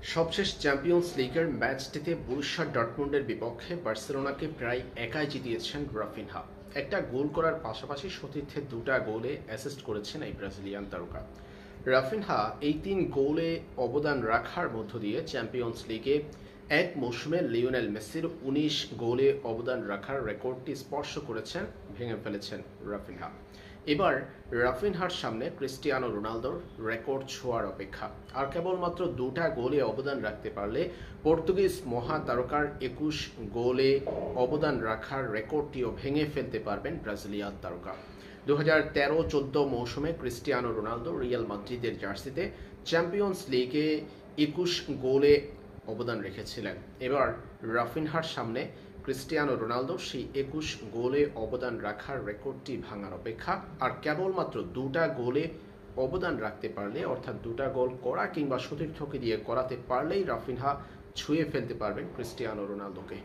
সবশেষ চ্যাম্পিয়ন্স লিগের ম্যাচটিতে বরুসিয়া ডর্টমুন্ডের বিপক্ষে বার্সেলোনাকে প্রায় একাই জিতিয়েছেন রাফিনহা। একটা গোল করার পাশাপাশি সতীর্থে দুটা গোলে অ্যাসিস্ট করেছেন এই ব্রাজিলিয়ান তারকা। রাফিনহা এই 3 গোলে অবদান রাখার মধ্য দিয়ে চ্যাম্পিয়ন্স লিগে এক মৌসুমে লিওনেল মেসির 19 গোলে অবদান রাখার রেকর্ডটি স্পর্শ করেছেন, ভেঙে ফেলেছেন রাফিনহা। এবার রাফিনহার সামনে ক্রিস্টিয়ানো রোনালদোর রেকর্ড ছোঁয়ার অপেক্ষা। আর কেবলমাত্র দুটা গোলে অবদান রাখতে পারলে পর্তুগিজ মহাতারকার 21 গোলে অবদান রাখার রেকর্ডটিও ভেঙে ফেলতে পারবেন ব্রাজিলিয়ান তারকা। 2013-14 মৌসুমে ক্রিস্টিয়ানো রোনালদো রিয়াল মাদ্রিদের জার্সিতে চ্যাম্পিয়ন্স লিগে 21 গোলে অবদান রেখেছিলেন। এবার রাফিনহার সামনে ক্রিস্টিয়ানো রোনালদো সেই 21 গোলে অবদান রাখার রেকর্ডটি ভাঙার অপেক্ষা। আর কেবলমাত্র দুটা গোলে অবদান রাখতে পারলে, অর্থাৎ দুটা গোল করা কিংবা সতীর্থকে দিয়ে করাতে পারলেই রাফিনহা ছুঁয়ে ফেলতে পারবেন ক্রিস্টিয়ানো রোনালদোকে।